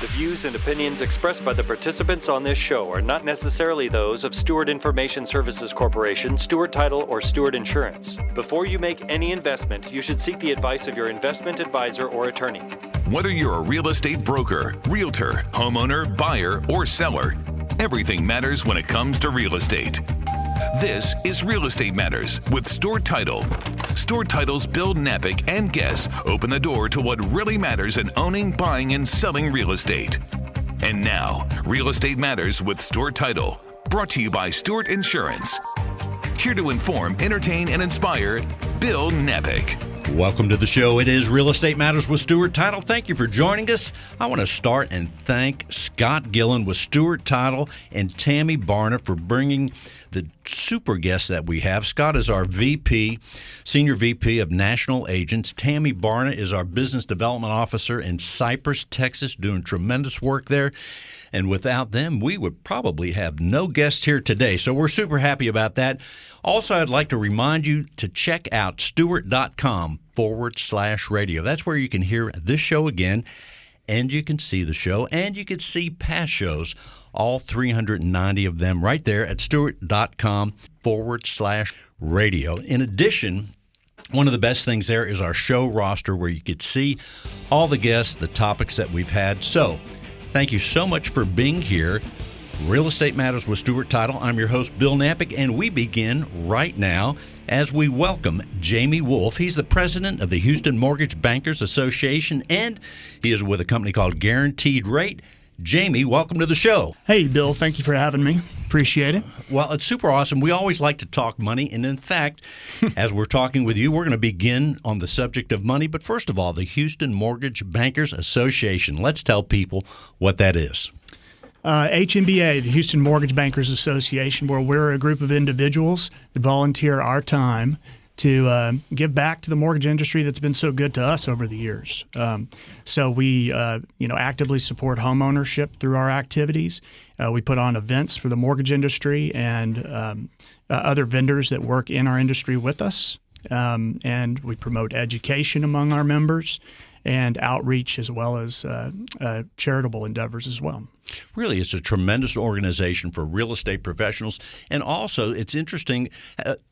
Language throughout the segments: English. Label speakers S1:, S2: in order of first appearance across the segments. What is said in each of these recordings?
S1: The views and opinions expressed by the participants on this show are not necessarily those of Stewart Information Services Corporation, Stewart Title, or Stewart Insurance. Before you make any investment, you should seek the advice of your investment advisor or attorney.
S2: Whether you're a real estate broker, realtor, homeowner, buyer, or seller, everything matters when it comes to real estate. This is Real Estate Matters with Stewart Title. Stewart Title's Bill Napick and guests open the door to what really matters in owning, buying, and selling real estate. And now, Real Estate Matters with Stewart Title, brought to you by Stewart Insurance. Here to inform, entertain, and inspire, Bill Napick.
S3: Welcome to the show. It is Real Estate Matters with Stewart Title. Thank you for joining us. I want to start and thank Scott Gillen with Stewart Title and Tammy Barna for bringing the super guest that we have. Scott is our VP, Senior VP of National Agents. Tammy Barna is our Business Development Officer in Cypress, Texas, doing tremendous work there. And without them, we would probably have no guests here today. So we're super happy about that. Also, I'd like to remind you to check out stewart.com/radio. That's where you can hear this show again, and you can see the show, and you can see past shows, all 390 of them right there at stewart.com/radio. In addition, one of the best things there is our show roster where you could see all the guests, the topics that we've had. So thank you so much for being here. Real Estate Matters with Stewart Title. I'm your host, Bill Napick, and we begin right now as we welcome Jamie Wolf. He's the president of the Houston Mortgage Bankers Association, and he is with a company called Guaranteed Rate. Jamie, welcome to the show.
S4: Hey, Bill. Thank you for having me. Appreciate it.
S3: Well, it's super awesome. We always like to talk money, and in fact, as we're talking with you, we're going to begin on the subject of money. But first of all, the Houston Mortgage Bankers Association. Let's tell people what that is.
S4: HMBA, the Houston Mortgage Bankers Association, where we're a group of individuals that volunteer our time to give back to the mortgage industry that's been so good to us over the years. So we, actively support homeownership through our activities. We put on events for the mortgage industry and other vendors that work in our industry with us. And we promote education among our members and outreach as well as charitable endeavors as well.
S3: Really, it's a tremendous organization for real estate professionals. And also, it's interesting,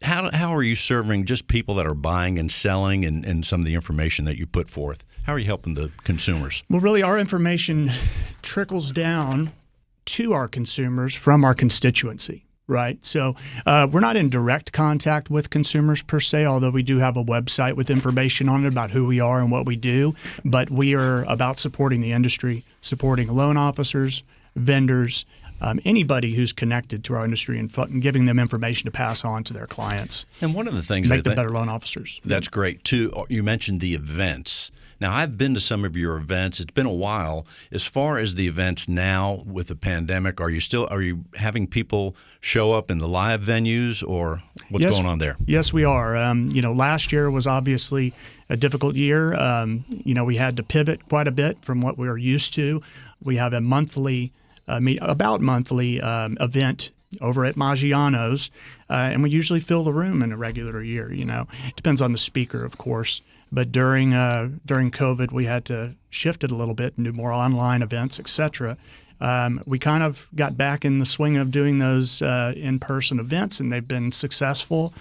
S3: how are you serving just people that are buying and selling and some of the information that you put forth? How are you helping the consumers?
S4: Well, really, our information trickles down to our consumers from our constituency. Right. So we're not in direct contact with consumers per se, although we do have a website with information on it about who we are and what we do. But we are about supporting the industry, supporting loan officers, vendors, anybody who's connected to our industry and giving them information to pass on to their clients.
S3: And one of the things
S4: make them better loan officers.
S3: That's great, too. You mentioned the events. Now, I've been to some of your events. It's been a while. As far as the events now with the pandemic, are you having people show up in the live venues, or what's going on there?
S4: Yes, we are. Last year was obviously a difficult year. We had to pivot quite a bit from what we were used to. We have a monthly event over at Maggiano's, and we usually fill the room in a regular year. It depends on the speaker, of course. But during COVID, we had to shift it a little bit and do more online events, et cetera. We kind of got back in the swing of doing those in-person events, and they've been successful.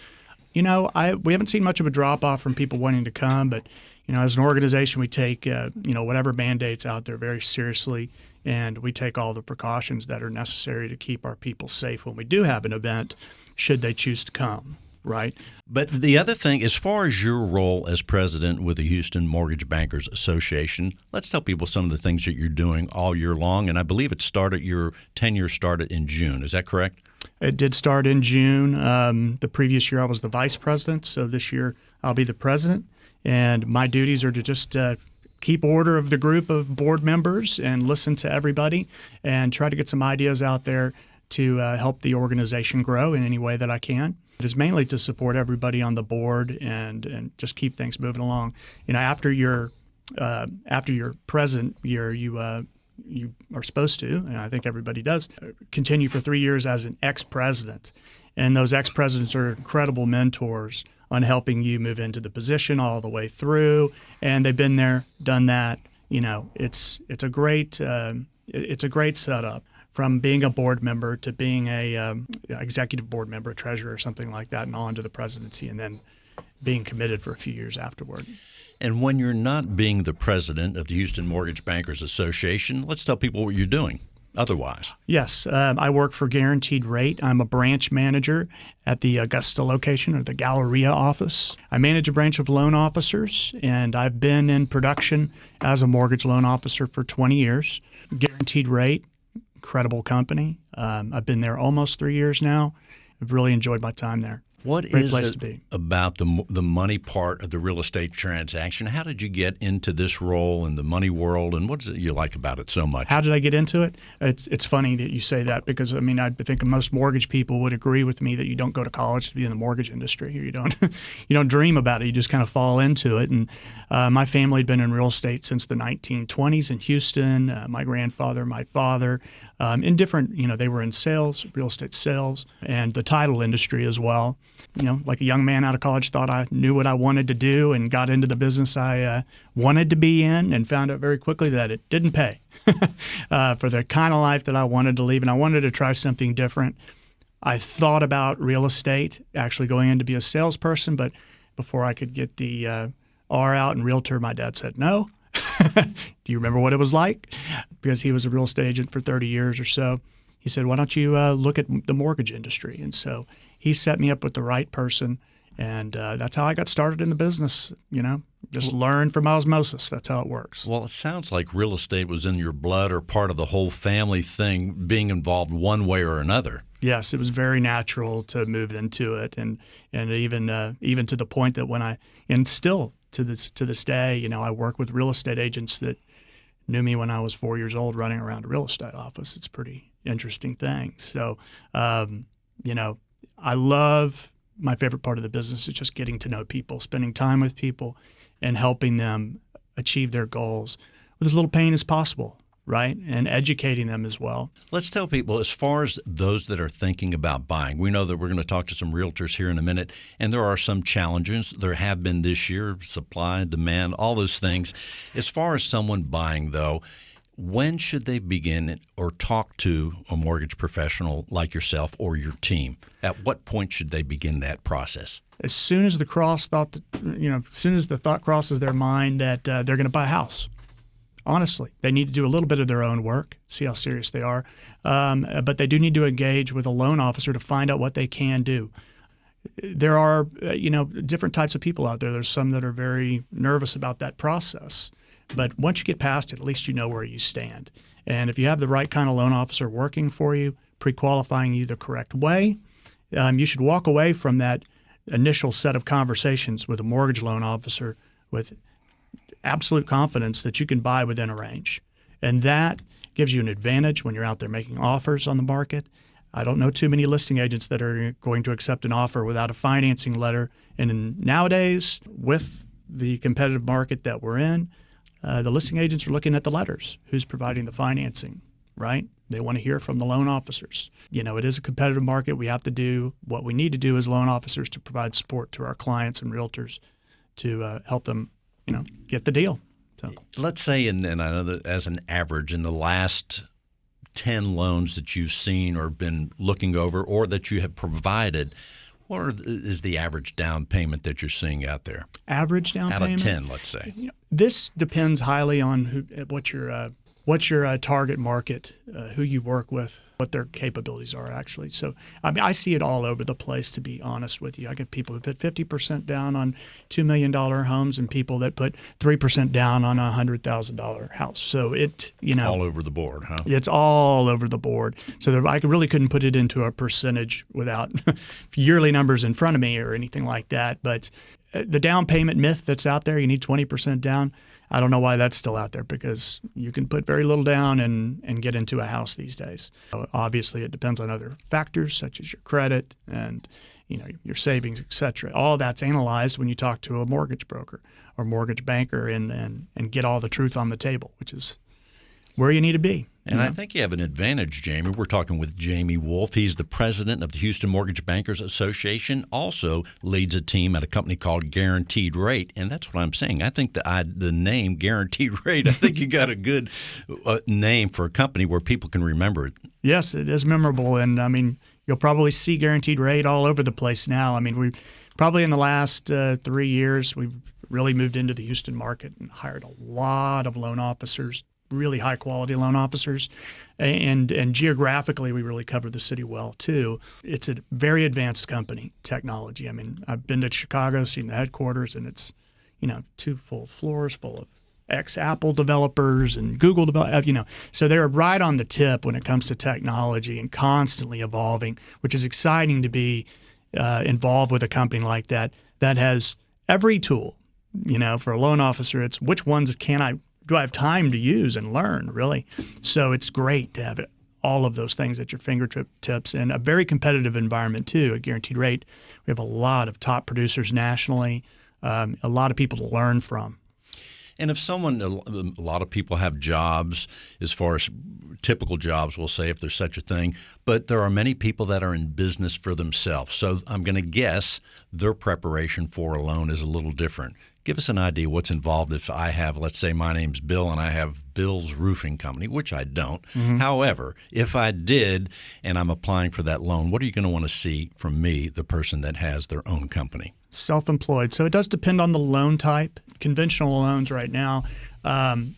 S4: We haven't seen much of a drop-off from people wanting to come, but as an organization, we take whatever mandates out there very seriously, and we take all the precautions that are necessary to keep our people safe when we do have an event, should they choose to come. Right.
S3: But the other thing, as far as your role as president with the Houston Mortgage Bankers Association, let's tell people some of the things that you're doing all year long. And I believe your tenure started in June. Is that correct?
S4: It did start in June. The previous year I was the vice president. So this year I'll be the president. And my duties are to just keep order of the group of board members and listen to everybody and try to get some ideas out there to help the organization grow in any way that I can. It is mainly to support everybody on the board and just keep things moving along. After your present year, you are supposed to, and I think everybody does, continue for 3 years as an ex-president. And those ex-presidents are incredible mentors on helping you move into the position all the way through. And they've been there, done that, it's a great setup. From being a board member to being a executive board member, a treasurer, or something like that, and on to the presidency, and then being committed for a few years afterward.
S3: And when you're not being the president of the Houston Mortgage Bankers Association, let's tell people what you're doing otherwise.
S4: Yes, I work for Guaranteed Rate. I'm a branch manager at the Augusta location, or the Galleria office. I manage a branch of loan officers, and I've been in production as a mortgage loan officer for 20 years. Guaranteed Rate, incredible company. I've been there almost 3 years now. I've really enjoyed my time there.
S3: What
S4: Great
S3: is
S4: place
S3: it
S4: to be.
S3: about the money part of the real estate transaction? How did you get into this role in the money world, and what is it you like about it so much?
S4: How did I get into it? It's funny that you say that, because I think most mortgage people would agree with me that you don't go to college to be in the mortgage industry. You don't you don't dream about it. You just kind of fall into it. And my family had been in real estate since the 1920s in Houston. My grandfather, my father, in different, they were in sales, real estate sales, and the title industry as well. Like a young man out of college, thought I knew what I wanted to do and got into the business I wanted to be in, and found out very quickly that it didn't pay for the kind of life that I wanted to live, and I wanted to try something different. I thought about real estate, actually going in to be a salesperson, but before I could get the R out in realtor, my dad said no. Do you remember what it was like? Because he was a real estate agent for 30 years or so. He said, why don't you look at the mortgage industry? And so he set me up with the right person, and that's how I got started in the business, just learn from osmosis. That's how it works.
S3: Well, it sounds like real estate was in your blood, or part of the whole family thing, being involved one way or another.
S4: Yes, it was very natural to move into it, and even to the point that still to this day, I work with real estate agents that knew me when I was 4 years old running around a real estate office. It's a pretty interesting thing. So, I love, my favorite part of the business is just getting to know people, spending time with people, and helping them achieve their goals with as little pain as possible, right? And educating them as well.
S3: Let's tell people, as far as those that are thinking about buying, we know that we're going to talk to some realtors here in a minute, and there are some challenges. There have been this year, supply, demand, all those things. As far as someone buying, though, when should they begin or talk to a mortgage professional like yourself or your team? At what point should they begin that process?
S4: As soon as the thought crosses their mind that they're going to buy a house. Honestly, they need to do a little bit of their own work, see how serious they are. But they do need to engage with a loan officer to find out what they can do. There are, different types of people out there. There's some that are very nervous about that process. But once you get past it, at least you know where you stand. And if you have the right kind of loan officer working for you, pre-qualifying you the correct way, you should walk away from that initial set of conversations with a mortgage loan officer with absolute confidence that you can buy within a range. And that gives you an advantage when you're out there making offers on the market. I don't know too many listing agents that are going to accept an offer without a financing letter. And nowadays, with the competitive market that we're in, the listing agents are looking at the letters. Who's providing the financing, right? They want to hear from the loan officers. It is a competitive market. We have to do what we need to do as loan officers to provide support to our clients and realtors to help them, get the deal. So
S3: let's say, and I know that as an average, in the last 10 loans that you've seen or been looking over or that you have provided, is the average down payment that you're seeing out there?
S4: Average down payment?
S3: Out of 10, let's say.
S4: This depends highly on what your target market, who you work with, what their capabilities are actually. So, I see it all over the place, to be honest with you. I get people who put 50% down on $2 million homes and people that put 3% down on a $100,000 house. So all
S3: over the board, huh?
S4: It's all over the board. So I really couldn't put it into a percentage without yearly numbers in front of me or anything like that. But the down payment myth that's out there, you need 20% down. I don't know why that's still out there, because you can put very little down and get into a house these days. Obviously, it depends on other factors such as your credit and your savings, et cetera. All that's analyzed when you talk to a mortgage broker or mortgage banker and get all the truth on the table, which is where you need to be.
S3: And I think you have an advantage, Jamie. We're talking with Jamie Wolf. He's the president of the Houston Mortgage Bankers Association, also leads a team at a company called Guaranteed Rate. And that's what I'm saying. I think the name Guaranteed Rate, I think you got a good name for a company where people can remember it.
S4: Yes, it is memorable. And, I mean, you'll probably see Guaranteed Rate all over the place now. I mean, we probably in the last 3 years, we've really moved into the Houston market and hired a lot of loan officers, really high-quality loan officers, and geographically, we really cover the city well, too. It's a very advanced company, technology. I mean, I've been to Chicago, seen the headquarters, and it's, 2 full floors full of ex-Apple developers and Google developers, So they're right on the tip when it comes to technology and constantly evolving, which is exciting to be involved with a company like that has every tool. For a loan officer, it's which ones do I have time to use and learn, really? So it's great to have all of those things at your fingertips and a very competitive environment, too. At Guaranteed Rate, we have a lot of top producers nationally, a lot of people to learn from.
S3: And if a lot of people have jobs, as far as typical jobs, we'll say, if there's such a thing, but there are many people that are in business for themselves. So I'm going to guess their preparation for a loan is a little different. Give us an idea what's involved if I have, let's say my name's Bill and I have Bill's Roofing Company, which I don't. Mm-hmm. However, if I did and I'm applying for that loan, what are you going to want to see from me, the person that has their own company?
S4: Self-employed. So it does depend on the loan type. Conventional loans right now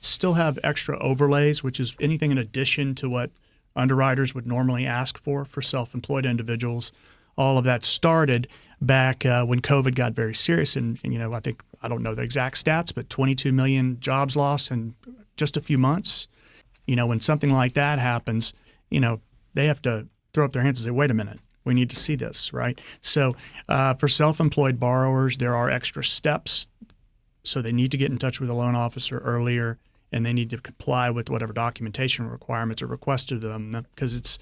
S4: still have extra overlays, which is anything in addition to what underwriters would normally ask for self-employed individuals. All of that started back when COVID got very serious. And I don't know the exact stats, but 22 million jobs lost in just a few months. When something like that happens, they have to throw up their hands and say, wait a minute, we need to see this, right? So for self-employed borrowers, there are extra steps. So they need to get in touch with a loan officer earlier, and they need to comply with whatever documentation requirements are requested of them, because it's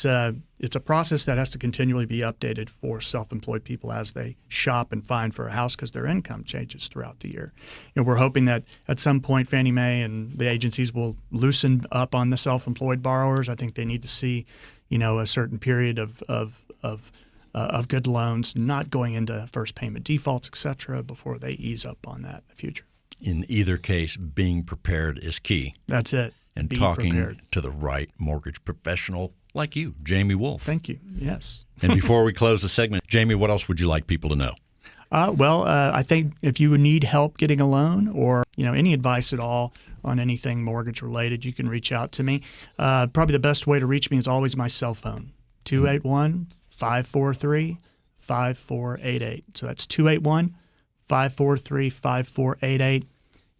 S4: a process that has to continually be updated for self-employed people as they shop and find for a house because their income changes throughout the year. And we're hoping that at some point Fannie Mae and the agencies will loosen up on the self-employed borrowers. I think they need to see, a certain period of good loans, not going into first payment defaults, et cetera, before they ease up on that in the future.
S3: In either case, being prepared is key.
S4: That's it.
S3: And talking to the right mortgage professional like you, Jamie Wolf.
S4: Thank you. Yes.
S3: And before we close the segment, Jamie, what else would you like people to know?
S4: I think if you need help getting a loan or any advice at all on anything mortgage related, you can reach out to me. Probably the best way to reach me is always my cell phone, 281-543-5488. So that's 281-543-5488.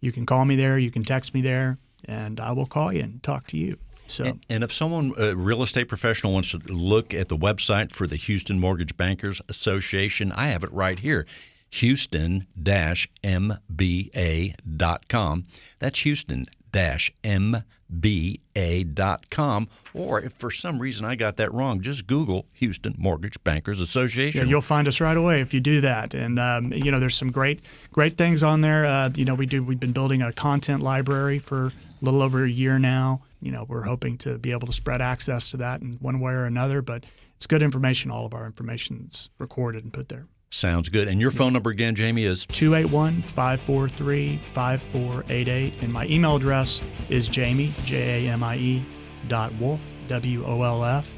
S4: You can call me there. You can text me there, and I will call you and talk to you. So,
S3: and if someone, a real estate professional, wants to look at the website for the Houston Mortgage Bankers Association, I have it right here, Houston-MBA.com. That's Houston-MBA.com. Or if for some reason I got that wrong, just Google Houston Mortgage Bankers Association.
S4: Yeah, you'll find us right away if you do that. And there's some great things on there. We've been building a content library for a little over a year now. We're hoping to be able to spread access to that in one way or another, but it's good information. All of our information is recorded and put there.
S3: Sounds good. And your phone number again, Jamie, is?
S4: 281-543-5488. And my email address is Jamie, Jamie, .wolf, WOLF,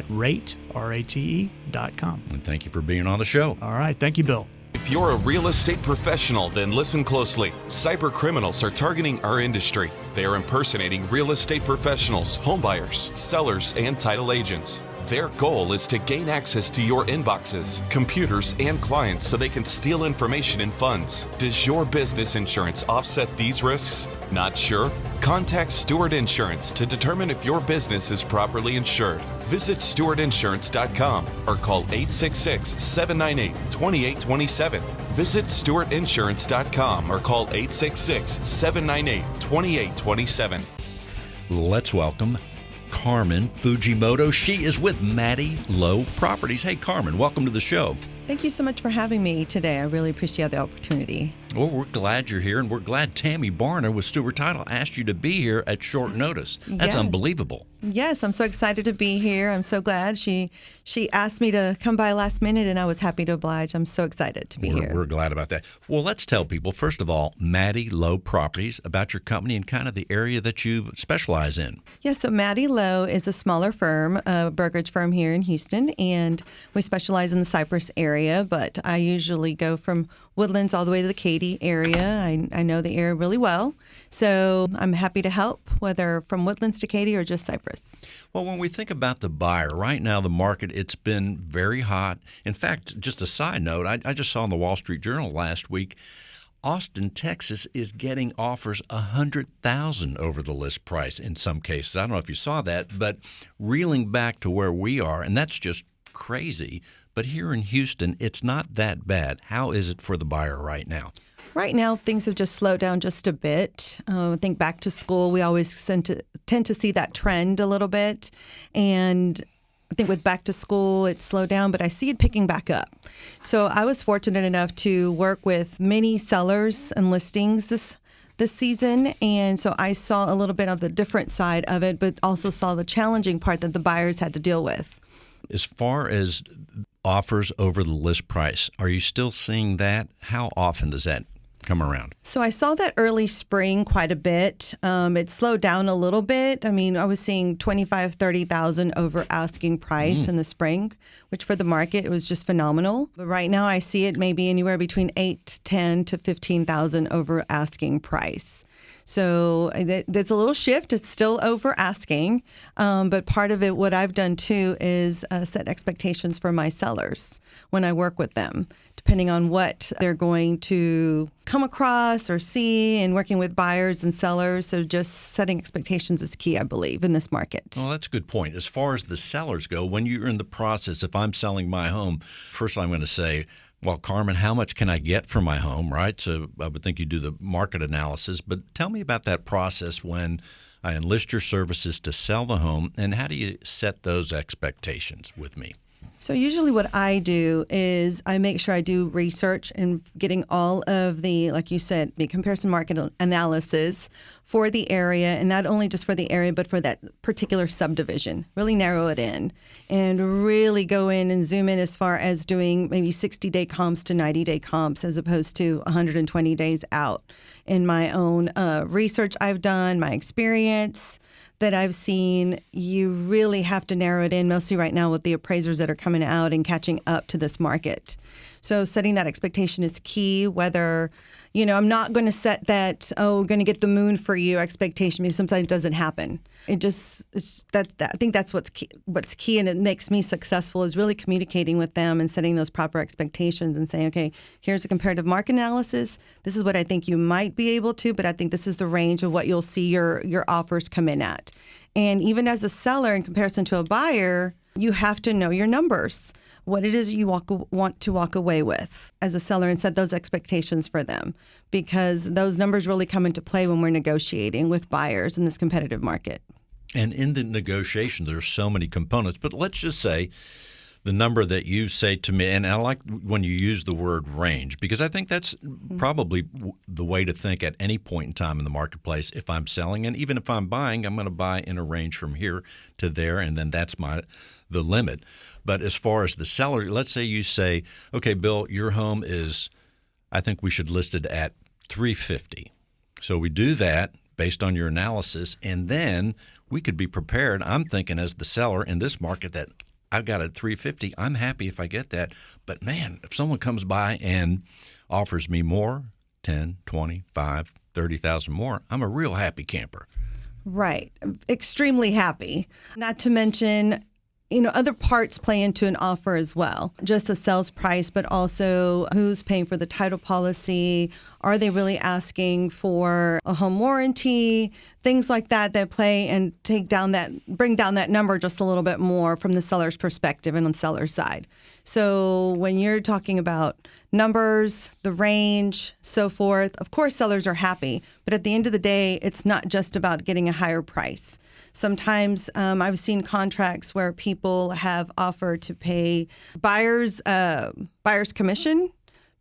S4: @rate, RATE.com.
S3: And thank you for being on the show.
S4: All right. Thank you, Bill.
S5: If you're a real estate professional, then listen closely. Cyber criminals are targeting our industry. They are impersonating real estate professionals, homebuyers, sellers, and title agents. Their goal is to gain access to your inboxes, computers, and clients so they can steal information and funds. Does your business insurance offset these risks? Not sure? Contact Stewart Insurance to determine if your business is properly insured. Visit stewartinsurance.com or call 866-798-2827. Visit stewartinsurance.com or call 866-798-2827.
S3: Let's welcome Carmen Fujimoto. She is with Maddie Lowe Properties. Hey, Carmen, welcome to the show.
S6: Thank you so much for having me today. I really appreciate the opportunity.
S3: Well, we're glad you're here, and we're glad Tammy Barner with Stewart Title asked you to be here at short notice. That's
S6: Yes.
S3: unbelievable.
S6: Yes, I'm so excited to be here. I'm so glad she asked me to come by last minute, and I was happy to oblige. I'm so excited to be here.
S3: We're glad about that. Well, let's tell people, first of all, Maddie Lowe Properties, about your company and kind of the area that you specialize in.
S6: Yeah, so Maddie Lowe is a smaller firm, a brokerage firm here in Houston, and we specialize in the Cypress area, but I usually go from Woodlands all the way to the Katy area. I know the area really well, so I'm happy to help, whether from Woodlands to Katy or just Cypress.
S3: Well, when we think about the buyer, right now the market, it's been very hot. In fact, just a side note, I just saw in the Wall Street Journal last week, Austin, Texas is getting offers $100,000 over the list price in some cases. I don't know if you saw that, but reeling back to where we are, and that's just crazy. But here in Houston, it's not that bad. How is it for the buyer right now?
S6: Right now, things have just slowed down just a bit. I think back to school, we always tend to see that trend a little bit. And I think with back to school, it slowed down, but I see it picking back up. So I was fortunate enough to work with many sellers and listings this season. And so I saw a little bit of the different side of it, but also saw the challenging part that the buyers had to deal with.
S3: As far as offers over the list price, are you still seeing that? How often does that come around?
S6: So I saw that early spring quite a bit. It slowed down a little bit. I mean, I was seeing 25, 30,000 over asking price in the spring, which for the market, it was just phenomenal. But right now I see it maybe anywhere between 10 to 15,000 over asking price. So there's a little shift. It's still over asking. But part of it, what I've done too, is set expectations for my sellers when I work with them, depending on what they're going to come across or see, and working with buyers and sellers. So just setting expectations is key, I believe, in this market.
S3: Well, that's a good point. As far as the sellers go, when you're in the process, if I'm selling my home, first I'm going to say, well, Carmen, how much can I get for my home, right? So I would think you do the market analysis, but tell me about that process when I enlist your services to sell the home, and how do you set those expectations with me?
S6: So usually what I do is I make sure I do research and getting all of the, like you said, the comparison market analysis for the area, and not only just for the area, but for that particular subdivision. Really narrow it in and really go in and zoom in as far as doing maybe 60-day comps to 90-day comps as opposed to 120 days out. In my own research I've done, my experience that I've seen, you really have to narrow it in, mostly right now with the appraisers that are coming out and catching up to this market. So setting that expectation is key, whether, I'm not going to set that, going to get the moon for you expectation, because sometimes it doesn't happen. I think that's what's key, and it makes me successful, is really communicating with them and setting those proper expectations and saying, okay, here's a comparative market analysis. This is what I think you might be able to, but I think this is the range of what you'll see your offers come in at. And even as a seller, in comparison to a buyer, you have to know your numbers, what it is you want to walk away with as a seller, and set those expectations for them, because those numbers really come into play when we're negotiating with buyers in this competitive market.
S3: And in the negotiation, there's so many components. But let's just say the number that you say to me, and I like when you use the word range, because I think that's probably the way to think at any point in time in the marketplace. If I'm selling, and even if I'm buying, I'm going to buy in a range from here to there, and then that's the limit. But as far as the seller, let's say you say, okay, Bill, your home is, I think we should list it at $350,000. So we do that based on your analysis, and then we could be prepared. I'm thinking as the seller in this market that I've got a $350,000. I'm happy if I get that. But man, if someone comes by and offers me more, 10, 25, 30,000 more, I'm a real happy camper.
S6: Right. Extremely happy. Not to mention, other parts play into an offer as well. Just the sales price, but also who's paying for the title policy. Are they really asking for a home warranty? Things like that play and bring down that number just a little bit more from the seller's perspective and on the seller's side. So when you're talking about numbers, the range, so forth, of course sellers are happy. But at the end of the day, it's not just about getting a higher price. Sometimes I've seen contracts where people have offered to pay buyer's commission,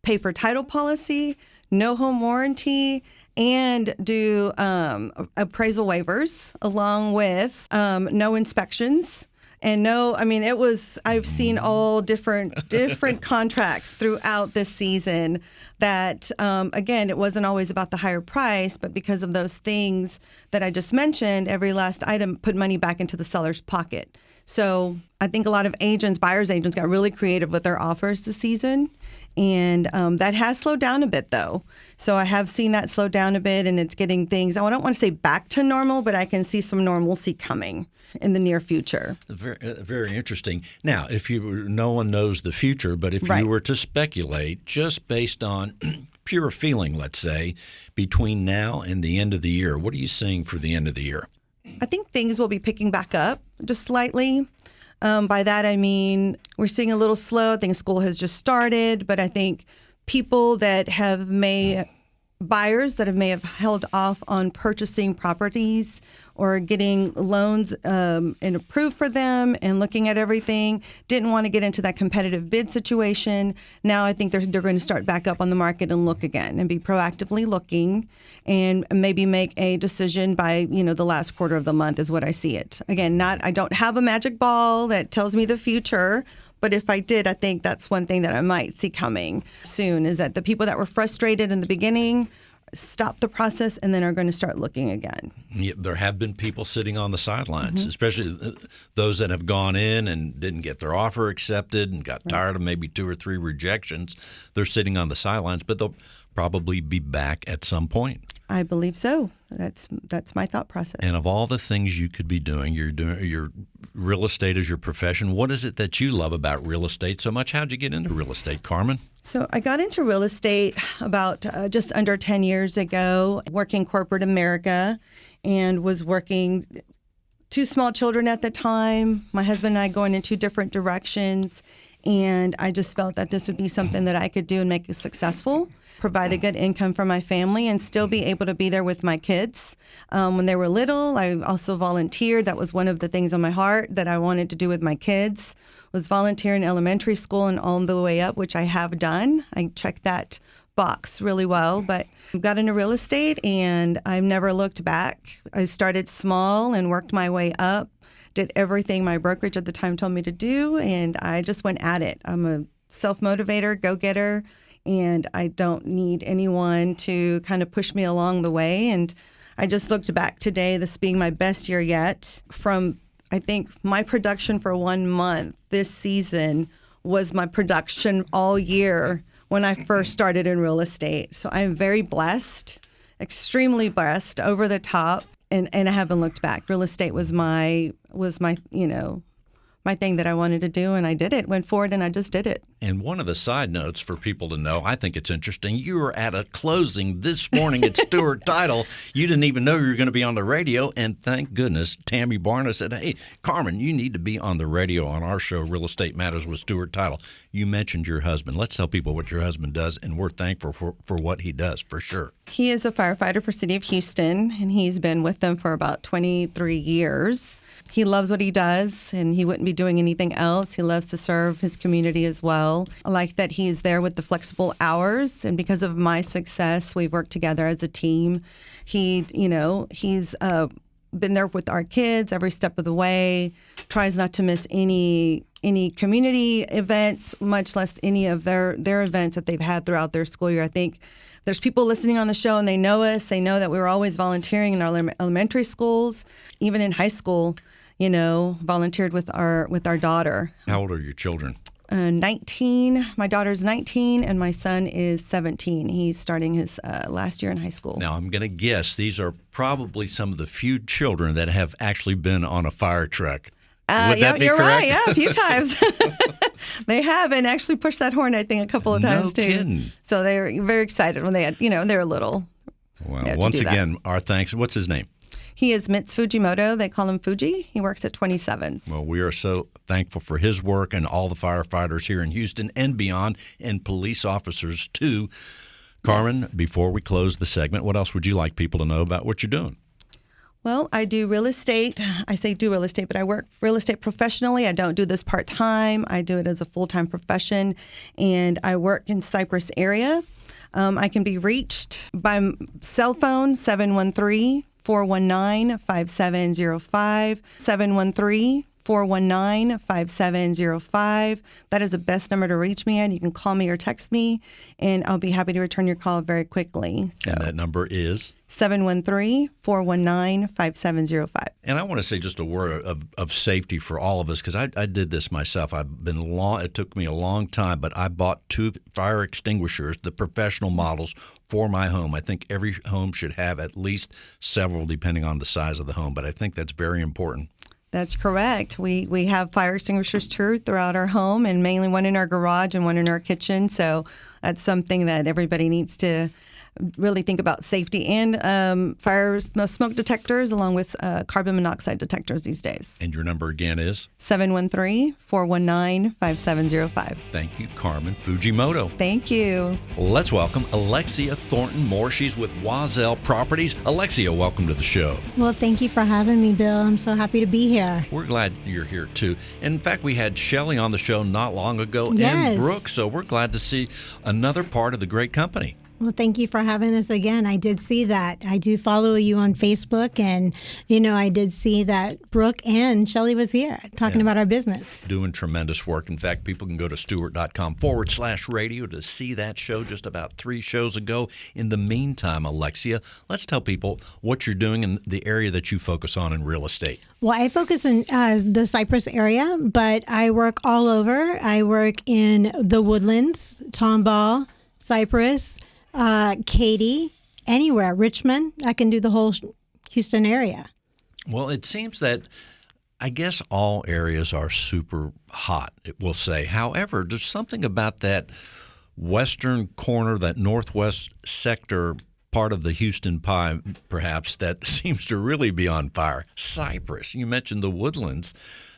S6: pay for title policy, no home warranty, and do appraisal waivers along with no inspections. And I've seen all different contracts throughout this season that, again, it wasn't always about the higher price, but because of those things that I just mentioned, every last item put money back into the seller's pocket. So I think a lot of buyer's agents got really creative with their offers this season. And that has slowed down a bit, though. So I have seen that slow down a bit, and it's getting things, I don't want to say back to normal, but I can see some normalcy coming in the near future.
S3: Very, very interesting. Now, no one knows the future, but if you were to speculate just based on pure feeling, let's say, between now and the end of the year, what are you seeing for the end of the year?
S6: I think things will be picking back up just slightly. By that, I mean, we're seeing a little slow. I think school has just started, but I think people that buyers that may have held off on purchasing properties or getting loans and approved for them and looking at everything, didn't want to get into that competitive bid situation. Now I think they're going to start back up on the market and look again and be proactively looking and maybe make a decision by, the last quarter of the month is what I see it. Again, I don't have a magic ball that tells me the future, but if I did, I think that's one thing that I might see coming soon is that the people that were frustrated in the beginning stop the process and then are going to start looking again.
S3: Yeah, there have been people sitting on the sidelines, especially those that have gone in and didn't get their offer accepted and got tired of maybe 2 or 3 rejections. They're sitting on the sidelines, but they'll probably be back at some point.
S6: I believe so. That's my thought process.
S3: And of all the things you could be doing, your real estate is your profession. What is it that you love about real estate so much? How'd you get into real estate, Carmen?
S6: So I got into real estate about just under 10 years ago, working corporate America, and was working 2 small children at the time. My husband and I going in 2 different directions. And I just felt that this would be something that I could do and make it successful, provide a good income for my family, and still be able to be there with my kids. When they were little, I also volunteered. That was one of the things on my heart that I wanted to do with my kids, was volunteer in elementary school and all the way up, which I have done. I checked that box really well, but I got into real estate and I've never looked back. I started small and worked my way up. Did everything my brokerage at the time told me to do, and I just went at it. I'm a self-motivator, go-getter, and I don't need anyone to kind of push me along the way. And I just looked back today, this being my best year yet. From, I think, my production for 1 month this season was my production all year when I first started in real estate. So I'm very blessed, extremely blessed, over the top. And I haven't looked back. Real estate was my my thing that I wanted to do, and I did it. Went forward, and I just did it.
S3: And one of the side notes for people to know, I think it's interesting, you were at a closing this morning at Stewart Title. You didn't even know you were going to be on the radio, and thank goodness Tammy Barna said, hey, Carmen, you need to be on the radio on our show, Real Estate Matters with Stewart Title. You mentioned your husband. Let's tell people what your husband does, and we're thankful for what he does, for sure.
S6: He is a firefighter for City of Houston, and he's been with them for about 23 years. He loves what he does, and he wouldn't be doing anything else. He loves to serve his community as well. I like that he's there with the flexible hours, and because of my success, we've worked together as a team. He's been there with our kids every step of the way, tries not to miss any community events, much less any of their events that they've had throughout their school year. I think there's people listening on the show and they know us. They know that we were always volunteering in our elementary schools, even in high school, volunteered with our daughter.
S3: How old are your children?
S6: 19. My daughter's 19 and my son is 17. He's starting his last year in high school.
S3: Now, I'm going to guess these are probably some of the few children that have actually been on a fire truck. Would that be
S6: you're
S3: correct?
S6: right. Yeah, a few times. They have, and actually pushed that horn, I think, a couple of times too.
S3: Kidding.
S6: So they were very excited when they had, they were little.
S3: Well, once again, our thanks. What's his name?
S6: He is Mitz Fujimoto. They call him Fuji. He works at 27s.
S3: Well, we are so thankful for his work and all the firefighters here in Houston and beyond, and police officers too. Carmen,
S6: Yes.
S3: Before we close the segment, what else would you like people to know about what you're doing?
S6: Well, I do real estate. I say do real estate, but I work real estate professionally. I don't do this part-time. I do it as a full-time profession, and I work in Cypress area. I can be reached by cell phone, 713-419-5705, 713-419-5705. That is the best number to reach me at. You can call me or text me, and I'll be happy to return your call very quickly. So,
S3: And that number is?
S6: 713-419-5705.
S3: And I want to say just a word of safety for all of us, because I did this myself. It took me a long time, but I bought 2 fire extinguishers, the professional models, for my home. I think every home should have at least several, depending on the size of the home, but I think that's very important.
S6: That's correct. We have fire extinguishers too throughout our home, and mainly one in our garage and one in our kitchen. So that's something that everybody needs to really think about, safety and smoke detectors, along with carbon monoxide detectors these days.
S3: And your number again is?
S6: 713-419-5705.
S3: Thank you, Carmen Fujimoto.
S6: Thank you.
S3: Let's welcome Alexia Thornton-Moore. She's with Wazell Properties. Alexia, welcome to the show.
S7: Well, thank you for having me, Bill. I'm so happy to be here.
S3: We're glad you're here, too. In fact, we had Shelley on the show not long ago,
S7: Yes.
S3: and Brooke, so we're glad to see another part of the great company.
S7: Well, thank you for having us again. I did see that. I do follow you on Facebook, and, I did see that Brooke and Shelley was here talking about our business.
S3: Doing tremendous work. In fact, people can go to stewart.com/radio to see that show just about 3 shows ago. In the meantime, Alexia, let's tell people what you're doing in the area that you focus on in real estate.
S7: Well, I focus in the Cypress area, but I work all over. I work in the Woodlands, Tomball, Cypress, Katy, anywhere, Richmond. I can do the whole Houston area.
S3: Well, it seems that I guess all areas are super hot, we'll say. However, there's something about that western corner, that northwest sector part of the Houston pie, perhaps, that seems to really be on fire. Cypress, you mentioned the Woodlands.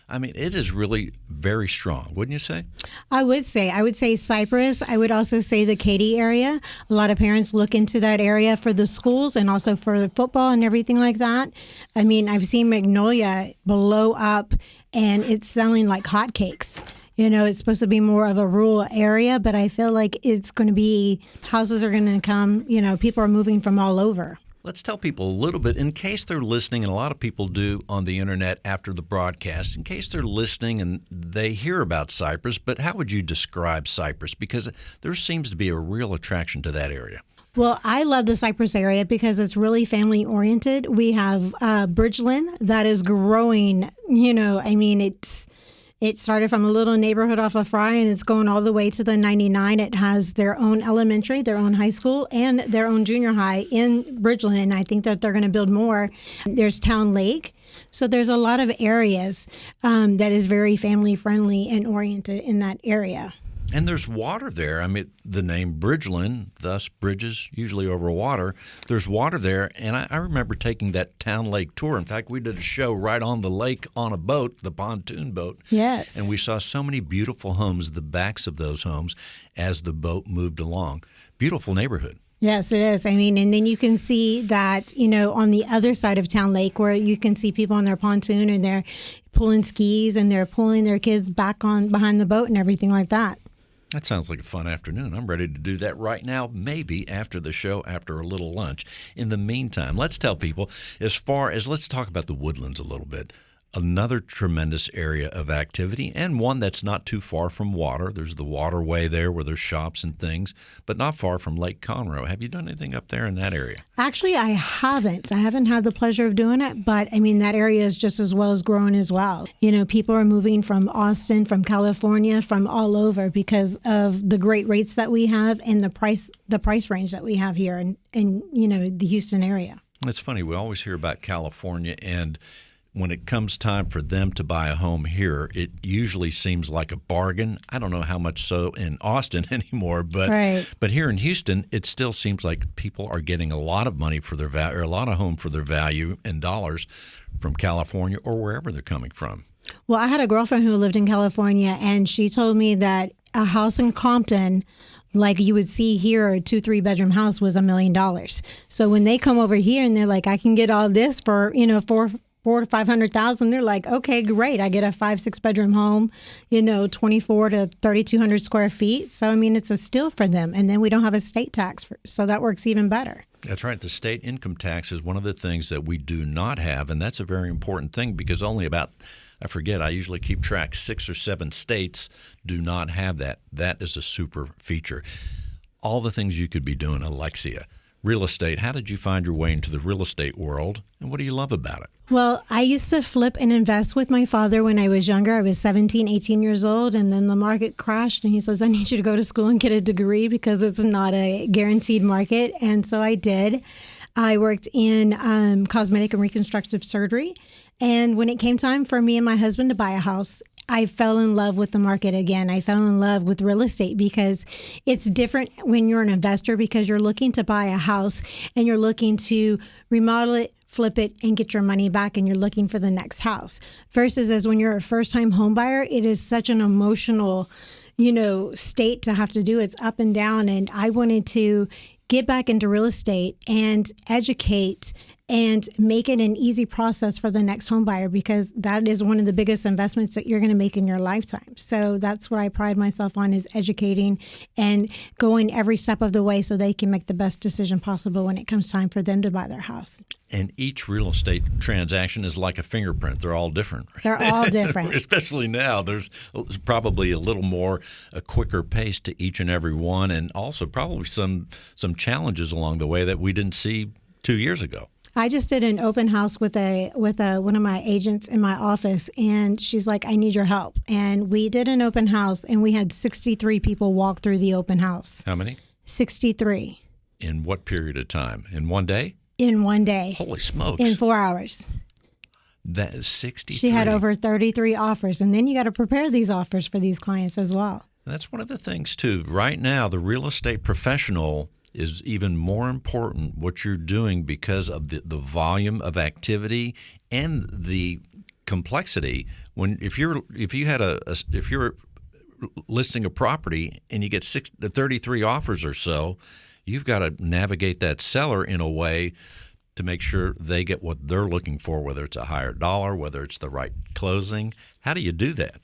S3: I mean, it is really very strong, wouldn't you say?
S7: I would say Cypress. I would also say the Katy area. A lot of parents look into that area for the schools and also for the football and everything like that. I mean, I've seen Magnolia blow up, and it's selling like hotcakes. It's supposed to be more of a rural area, but I feel like it's going to be, houses are going to come, people are moving from all over.
S3: Let's tell people a little bit, in case they're listening, and a lot of people do on the internet after the broadcast, in case they're listening and they hear about Cypress, but how would you describe Cypress? Because there seems to be a real attraction to that area.
S7: Well, I love the Cypress area because it's really family oriented. We have Bridgeland that is growing, It started from a little neighborhood off of Fry, and it's going all the way to the 99. It has their own elementary, their own high school, and their own junior high in Bridgeland, and I think that they're going to build more. There's Town Lake. So there's a lot of areas that is very family-friendly and oriented in that area.
S3: And there's water there. I mean, the name Bridgeland, thus bridges usually over water. There's water there, and I remember taking that Town Lake tour. In fact, we did a show right on the lake on a boat, the pontoon boat.
S7: Yes.
S3: And we saw so many beautiful homes, the backs of those homes, as the boat moved along. Beautiful neighborhood.
S7: Yes, it is. I mean, and then you can see that, on the other side of Town Lake, where you can see people on their pontoon and they're pulling skis and they're pulling their kids back on behind the boat and everything like that.
S3: That sounds like a fun afternoon. I'm ready to do that right now, maybe after the show, after a little lunch. In the meantime, let's tell people, let's talk about the Woodlands a little bit. Another tremendous area of activity, and one that's not too far from water. There's the waterway there where there's shops and things, but not far from Lake Conroe. Have you done anything up there in that area?
S7: Actually, I haven't. I haven't had the pleasure of doing it, but I mean, that area is just as well as growing as well. People are moving from Austin, from California, from all over because of the great rates that we have and the price range that we have here in the Houston area.
S3: It's funny. We always hear about California, and when it comes time for them to buy a home here, it usually seems like a bargain. I don't know how much so in Austin anymore, but here in Houston, it still seems like people are getting a lot of money for their value, or a lot of home for their value in dollars from California or wherever they're coming from.
S7: Well, I had a girlfriend who lived in California, and she told me that a house in Compton, like you would see here, a 2-3 bedroom house was $1 million. So when they come over here and they're like, I can get all this for, $400,000 to $500,000, they're like, okay, great. I get a 5-6 bedroom home, 24 to 3,200 square feet. So, I mean, it's a steal for them. And then we don't have a state tax, so that works even better.
S3: That's right. The state income tax is one of the things that we do not have, and that's a very important thing because only about, I usually keep track, 6 or 7 states do not have that. That is a super feature. All the things you could be doing, Alexia. Real estate, how did you find your way into the real estate world, and what do you love about it?
S7: Well, I used to flip and invest with my father when I was younger. I was 17, 18 years old, and then the market crashed, and he says, I need you to go to school and get a degree because it's not a guaranteed market. And so I did. I worked in cosmetic and reconstructive surgery, and when it came time for me and my husband to buy a house, I fell in love with the market again. I fell in love with real estate because it's different when you're an investor because you're looking to buy a house and you're looking to remodel it, flip it, and get your money back, and you're looking for the next house. Versus as when you're a first-time home buyer, it is such an emotional, state to have to do. It's up and down, and I wanted to get back into real estate and educate and make it an easy process for the next home buyer because that is one of the biggest investments that you're going to make in your lifetime. So that's what I pride myself on is educating and going every step of the way so they can make the best decision possible when it comes time for them to buy their house.
S3: And each real estate transaction is like a fingerprint. They're all different.
S7: They're all different.
S3: Especially now. There's probably a little more, a quicker pace to each and every one, and also probably some challenges along the way that we didn't see 2 years ago.
S7: I just did an open house with one of my agents in my office, and she's like, I need your help. And we did an open house, and we had 63 people walk through the open house.
S3: How many?
S7: 63.
S3: In what period of time? In one day?
S7: In one day.
S3: Holy smokes.
S7: In 4 hours.
S3: That is 63.
S7: She had over 33 offers, and then you got to prepare these offers for these clients as well.
S3: That's one of the things, too. Right now, the real estate professional is even more important what you're doing because of the volume of activity and the complexity. If you're listing a property and you get 33 offers or so, you've got to navigate that seller in a way to make sure they get what they're looking for, whether it's a higher dollar, whether it's the right closing. How do you do that?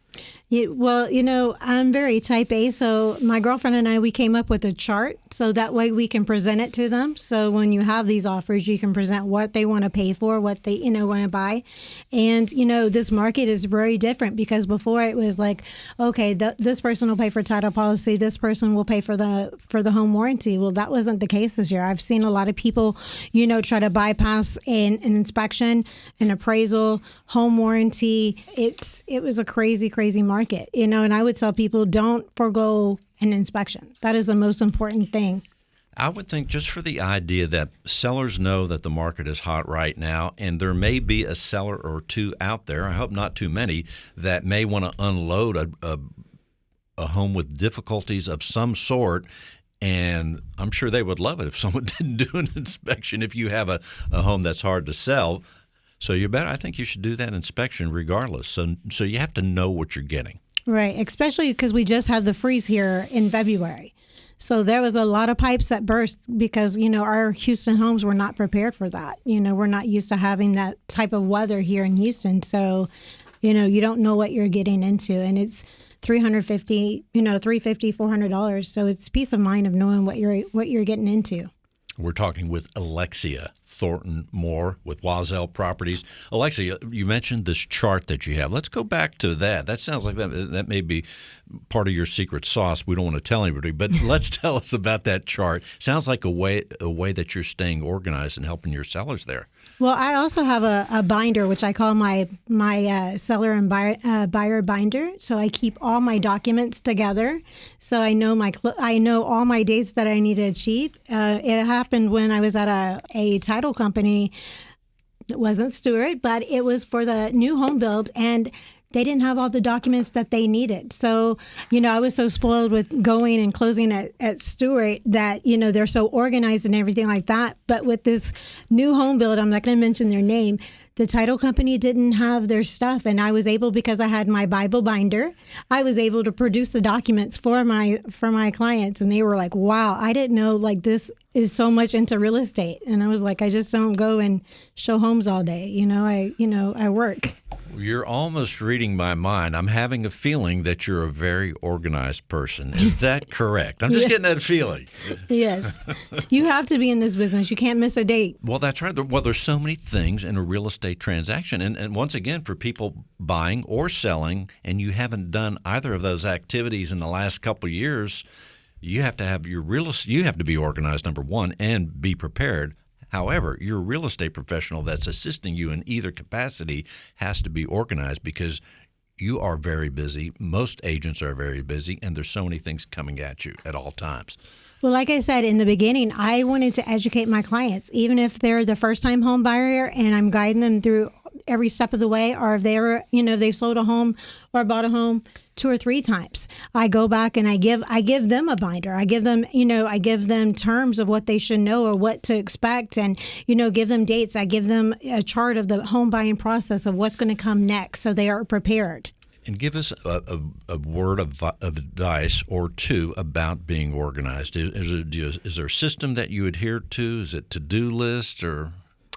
S7: Well, I'm very type A, so my girlfriend and I, we came up with a chart so that way we can present it to them. So when you have these offers, you can present what they want to pay for, what they, want to buy. And, this market is very different because before it was like, okay, this person will pay for title policy, this person will pay for the home warranty. Well, that wasn't the case this year. I've seen a lot of people, try to bypass an inspection, an appraisal, home warranty. It was a crazy market, and I would tell people don't forego an inspection. That is the most important thing.
S3: I would think just for the idea that sellers know that the market is hot right now, and there may be a seller or two out there, I hope not too many, that may want to unload a home with difficulties of some sort. And I'm sure they would love it if someone didn't do an inspection if you have a home that's hard to sell. So I think you should do that inspection regardless. So you have to know what you're getting.
S7: Right, especially because we just had the freeze here in February. So there was a lot of pipes that burst because, our Houston homes were not prepared for that. We're not used to having that type of weather here in Houston. So, you don't know what you're getting into. And it's $350, $400. So it's peace of mind of knowing what you're getting into.
S3: We're talking with Alexia Thornton Moore with Wazell Properties. Alexia, you mentioned this chart that you have. Let's go back to that. That sounds like that may be part of your secret sauce. We don't want to tell anybody, but let's tell us about that chart. Sounds like a way that you're staying organized and helping your sellers there.
S7: Well, I also have a binder, which I call my seller and buyer binder. So I keep all my documents together. So I know all my dates that I need to achieve. It happened when I was at a title company. It wasn't Stewart, but it was for the new home build, and they didn't have all the documents that they needed. So, I was so spoiled with going and closing at Stewart that, they're so organized and everything like that. But with this new home build, I'm not going to mention their name, the title company didn't have their stuff. And I was able, because I had my Bible binder, I was able to produce the documents for my clients. And they were like, wow, I didn't know this is so much into real estate. And I was like, I just don't go and show homes all day. I work.
S3: You're almost reading my mind. I'm having a feeling that you're a very organized person. Is that correct? I'm just
S7: Yes.
S3: getting that feeling.
S7: Yes. You have to be in this business. You can't miss a date.
S3: Well, that's right. Well, there's so many things in a real estate transaction. And once again, for people buying or selling, and you haven't done either of those activities in the last couple of years, you have to have you have to be organized, number one, and be prepared. However, your real estate professional that's assisting you in either capacity has to be organized because you are very busy. Most agents are very busy, and there's so many things coming at you at all times.
S7: Well, like I said in the beginning, I wanted to educate my clients, even if they're the first-time home buyer and I'm guiding them through every step of the way, or if they've sold a home or bought a home 2 or 3 times. I go back and I give them a binder. I give them terms of what they should know or what to expect, and give them dates. I give them a chart of the home buying process of what's going to come next, so they are prepared.
S3: And give us a word of advice or two about being organized. Is there a system that you adhere to? Is it to-do list or?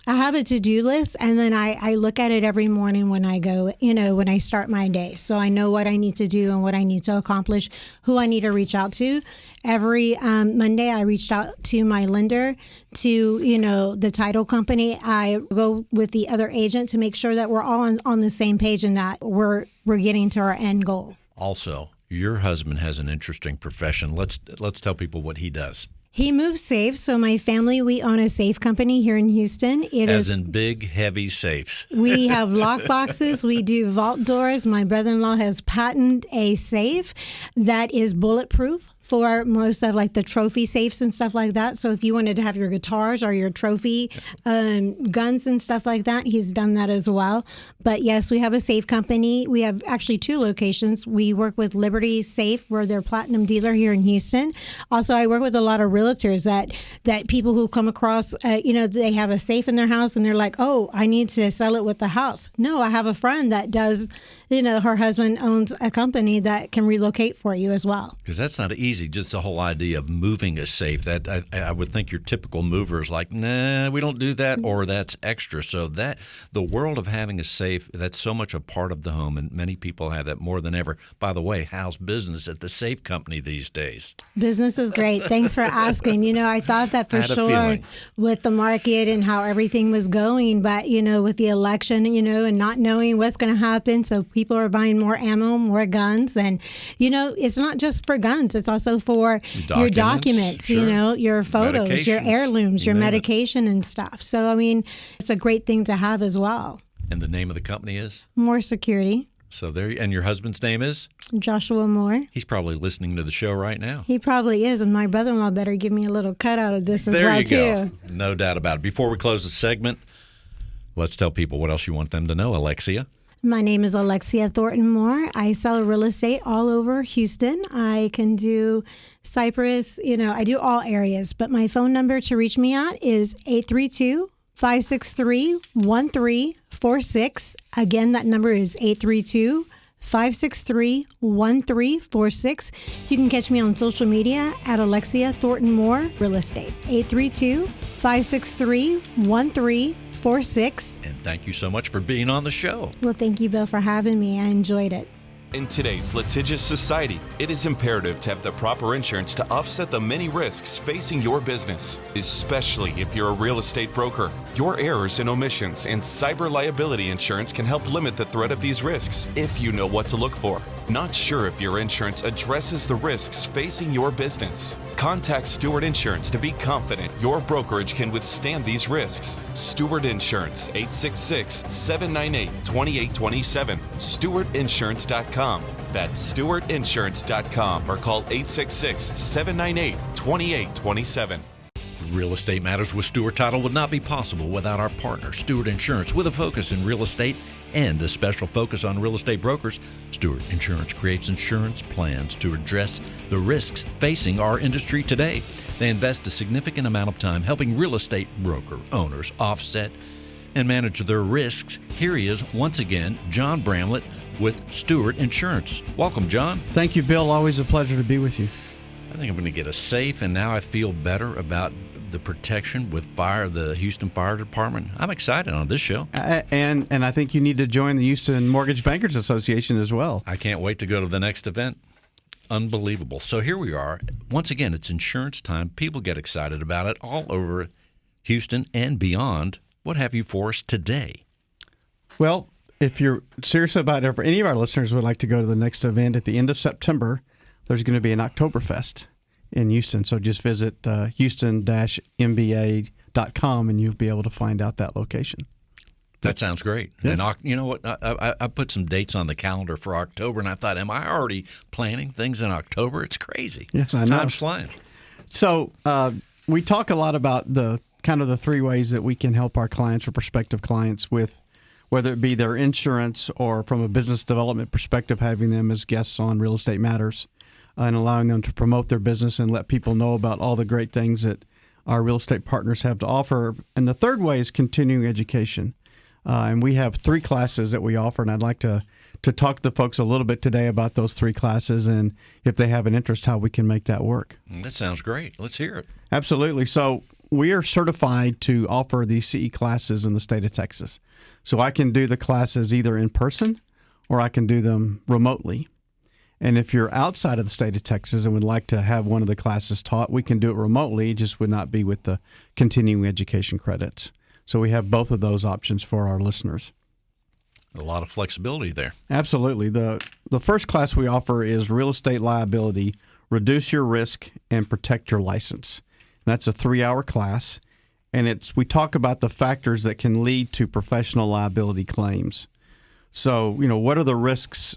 S7: I have a to-do list, and then I look at it every morning when I go, when I start my day. So I know what I need to do and what I need to accomplish, who I need to reach out to. Every Monday, I reached out to my lender, to, the title company. I go with the other agent to make sure that we're all on the same page and that we're getting to our end goal.
S3: Also, your husband has an interesting profession. Let's tell people what he does.
S7: He moves safes. So my family, we own a safe company here in Houston.
S3: As in big, heavy safes.
S7: We have lock boxes. We do vault doors. My brother-in-law has patented a safe that is bulletproof for most of like the trophy safes and stuff like that. So if you wanted to have your guitars or your trophy guns and stuff like that, he's done that as well. But yes, we have a safe company. We have actually 2 locations. We work with Liberty Safe, we're their platinum dealer here in Houston. Also, I work with a lot of realtors that people who come across, they have a safe in their house and they're like, oh, I need to sell it with the house. No, I have a friend that does, her husband owns a company that can relocate for you as well.
S3: Because that's not easy. Just the whole idea of moving a safe. That I would think your typical mover is like, nah, we don't do that, or that's extra. So that the world of having a safe, that's so much a part of the home, and many people have that more than ever. By the way, how's business at the safe company these days?
S7: Business is great. Thanks for asking. I thought that for sure with the market and how everything was going, but with the election, and not knowing what's going to happen, so people are buying more ammo, more guns, and it's not just for guns. It's also for your documents,
S3: sure.
S7: Your photos, your heirlooms, your medication and stuff. So, it's a great thing to have as well.
S3: And the name of the company is?
S7: More Security.
S3: So and your husband's name is?
S7: Joshua Moore.
S3: He's probably listening to the show right now.
S7: He probably is, and my brother-in-law better give me a little cut out of this as
S3: well,
S7: too.
S3: There you go. No doubt about it. Before we close the segment, let's tell people what else you want them to know, Alexia.
S7: My name is Alexia Thornton Moore. I sell real estate all over Houston. I can do Cypress, I do all areas. But my phone number to reach me at is 832-563-1346. Again, that number is 832-563-1346. You can catch me on social media at Alexia Thornton Moore Real Estate. 832-563-1346.
S3: And thank you so much for being on the show.
S7: Well, thank you, Bill, for having me. I enjoyed it.
S5: In today's litigious society, it is imperative to have the proper insurance to offset the many risks facing your business, especially if you're a real estate broker. Your errors and omissions and cyber liability insurance can help limit the threat of these risks if you know what to look for. Not sure if your insurance addresses the risks facing your business? Contact Stewart Insurance to be confident your brokerage can withstand these risks. Stewart Insurance, 866-798-2827. StewartInsurance.com. That's StewartInsurance.com or call 866-798-2827.
S3: Real Estate Matters with Stewart Title would not be possible without our partner, Stewart Insurance. With a focus in real estate and a special focus on real estate brokers, Stewart Insurance creates insurance plans to address the risks facing our industry today. They invest a significant amount of time helping real estate broker owners offset and manage their risks. Here he is once again, John Bramlett with Stewart Insurance. Welcome, John.
S8: Thank you, Bill. Always a pleasure to be with you.
S3: I think I'm going to get a safe, and now I feel better about the protection with the Houston Fire Department. I'm excited on this show.
S8: And I think you need to join the Houston Mortgage Bankers Association as well.
S3: I can't wait to go to the next event. Unbelievable. So here we are. Once again, it's insurance time. People get excited about it all over Houston and beyond. What have you for us today?
S8: Well, if you're serious about it, if any of our listeners would like to go to the next event at the end of September, there's going to be an Oktoberfest in Houston. So just visit houston-mba.com and you'll be able to find out that location.
S3: That sounds great.
S8: Yes.
S3: And you know what? I put some dates on the calendar for October, and I thought, am I already planning things in October? It's crazy.
S8: Yes, I know.
S3: Time's flying.
S8: So we talk a lot about the three ways that we can help our clients or prospective clients with, whether it be their insurance or from a business development perspective, having them as guests on Real Estate Matters and allowing them to promote their business and let people know about all the great things that our real estate partners have to offer. And the third way is continuing education. And we have 3 classes that we offer, and I'd like to talk to the folks a little bit today about those 3 classes and if they have an interest, how we can make that work.
S3: That sounds great. Let's hear it.
S8: Absolutely. So we are certified to offer these CE classes in the state of Texas. So I can do the classes either in person or I can do them remotely. And if you're outside of the state of Texas and would like to have one of the classes taught, we can do it remotely. It just would not be with the continuing education credits. So we have both of those options for our listeners.
S3: A lot of flexibility there.
S8: Absolutely. The first class we offer is Real Estate Liability, Reduce Your Risk, and Protect Your License. That's a 3-hour class, and we talk about the factors that can lead to professional liability claims. So, what are the risks,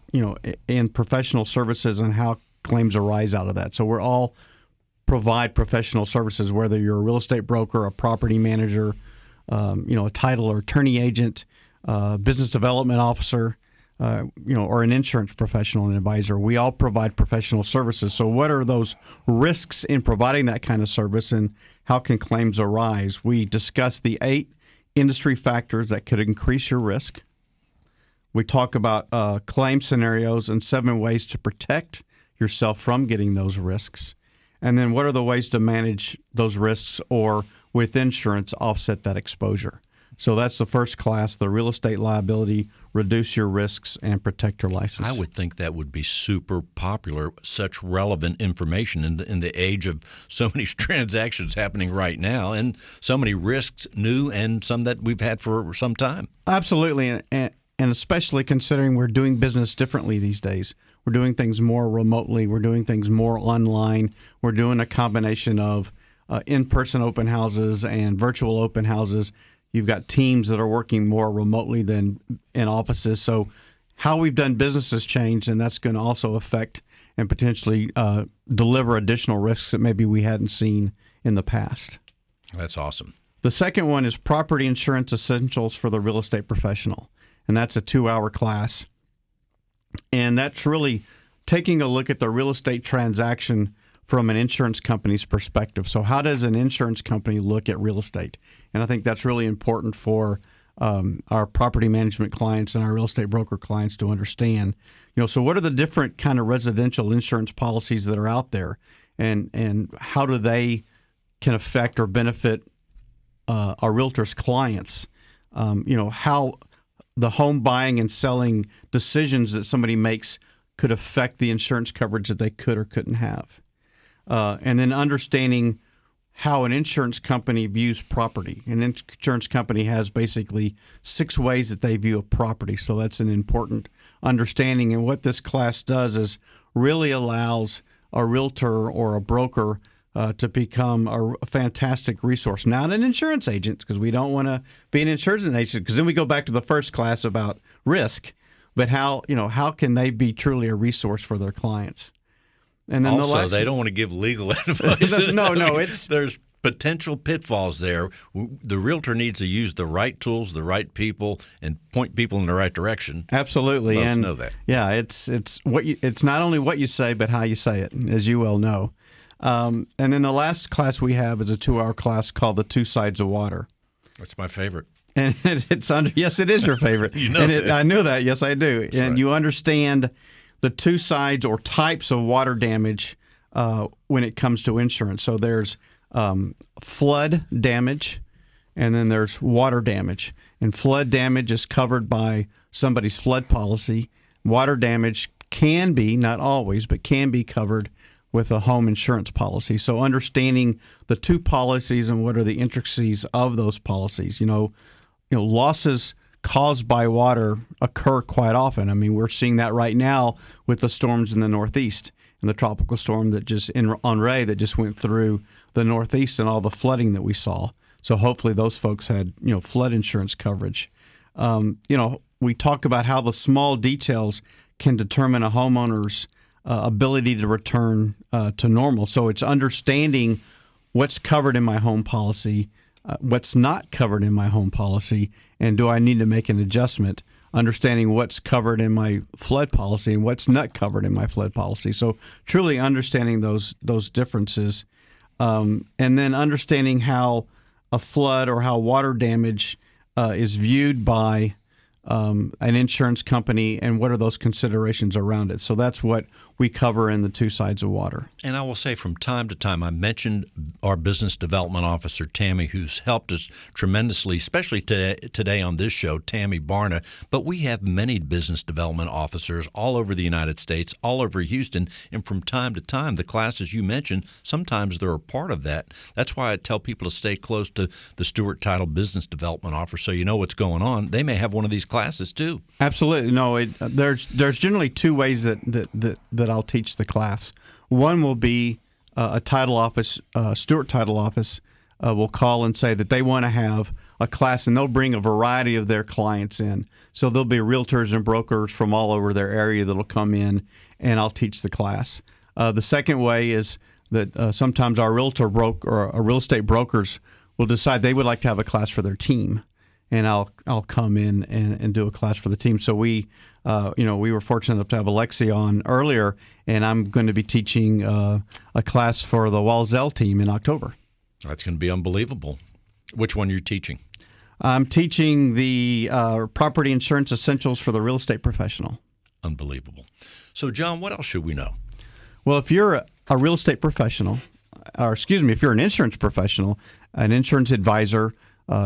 S8: in professional services and how claims arise out of that? So we're all provide professional services, whether you're a real estate broker, a property manager, a title or attorney agent, business development officer, or an insurance professional and advisor. We all provide professional services. So what are those risks in providing that kind of service and how can claims arise? We discuss the 8 industry factors that could increase your risk. We talk about claim scenarios and 7 ways to protect yourself from getting those risks. And then what are the ways to manage those risks or with insurance offset that exposure? So that's the first class, the Real Estate Liability, Reduce Your Risks, and Protect Your License.
S3: I would think that would be super popular, such relevant information in the age of so many transactions happening right now and so many risks, new and some that we've had for some time.
S8: Absolutely, and especially considering we're doing business differently these days. We're doing things more remotely. We're doing things more online. We're doing a combination of in-person open houses and virtual open houses. You've got teams that are working more remotely than in offices. So how we've done business has changed, and that's going to also affect and potentially deliver additional risks that maybe we hadn't seen in the past.
S3: That's awesome.
S8: The second one is Property Insurance Essentials for the Real Estate Professional, and that's a 2-hour class. And that's really taking a look at the real estate transaction from an insurance company's perspective. So how does an insurance company look at real estate? And I think that's really important for our property management clients and our real estate broker clients to understand. So what are the different kind of residential insurance policies that are out there, and how do they can affect or benefit our realtors' clients? How the home buying and selling decisions that somebody makes could affect the insurance coverage that they could or couldn't have. And then understanding how an insurance company views property. An insurance company has basically 6 ways that they view a property. So that's an important understanding. And what this class does is really allows a realtor or a broker to become a fantastic resource. Not an insurance agent, because we don't want to be an insurance agent, because then we go back to the first class about risk. But how can they be truly a resource for their clients? And then
S3: also, they don't want to give legal advice.
S8: No,
S3: there's potential pitfalls there. The realtor needs to use the right tools, the right people, and point people in the right direction.
S8: Absolutely,
S3: Most
S8: and
S3: know that.
S8: Yeah, it's not only what you say, but how you say it, as you well know. And then the last class we have is a 2-hour class called The Two Sides of Water.
S3: That's my favorite.
S8: And yes, it is your favorite.
S3: You know that.
S8: I knew that. Yes, I do.
S3: That's
S8: and
S3: right.
S8: You understand the two sides or types of water damage when it comes to insurance. So there's flood damage, and then there's water damage. And flood damage is covered by somebody's flood policy. Water damage can be, not always, but can be covered with a home insurance policy. So understanding the two policies and what are the intricacies of those policies. Losses caused by water occur quite often. I mean, we're seeing that right now with the storms in the Northeast and the tropical storm that just Henri that just went through the Northeast and all the flooding that we saw. So hopefully those folks had flood insurance coverage. We talk about how the small details can determine a homeowner's ability to return to normal. So it's understanding what's covered in my home policy, what's not covered in my home policy, and do I need to make an adjustment? Understanding what's covered in my flood policy and what's not covered in my flood policy. So truly understanding those differences, and then understanding how a flood or how water damage is viewed by an insurance company and what are those considerations around it. So that's what we cover in the two sides of water.
S3: And I will say from time to time, I mentioned our business development officer, Tammy, who's helped us tremendously, especially today on this show, Tammy Barna. But we have many business development officers all over the United States, all over Houston. And from time to time, the classes you mentioned, sometimes they're a part of that. That's why I tell people to stay close to the Stewart Title business development officer so you know what's going on. They may have one of these classes too.
S8: Absolutely. No, there's generally two ways that I'll teach the class. One will be a title office, Stewart Title office will call and say that they want to have a class, and they'll bring a variety of their clients in. So there'll be realtors and brokers from all over their area that'll come in, and I'll teach the class. The second way is that sometimes our real estate brokers will decide they would like to have a class for their team, and I'll come in and do a class for the team. So we were fortunate enough to have Alexia on earlier, and I'm going to be teaching a class for the Walzell team in October.
S3: That's going to be unbelievable. Which one are you teaching?
S8: I'm teaching the Property Insurance Essentials for the Real Estate Professional.
S3: Unbelievable. So, John, what else should we know?
S8: Well, if you're a real estate professional, if you're an insurance professional, an insurance advisor,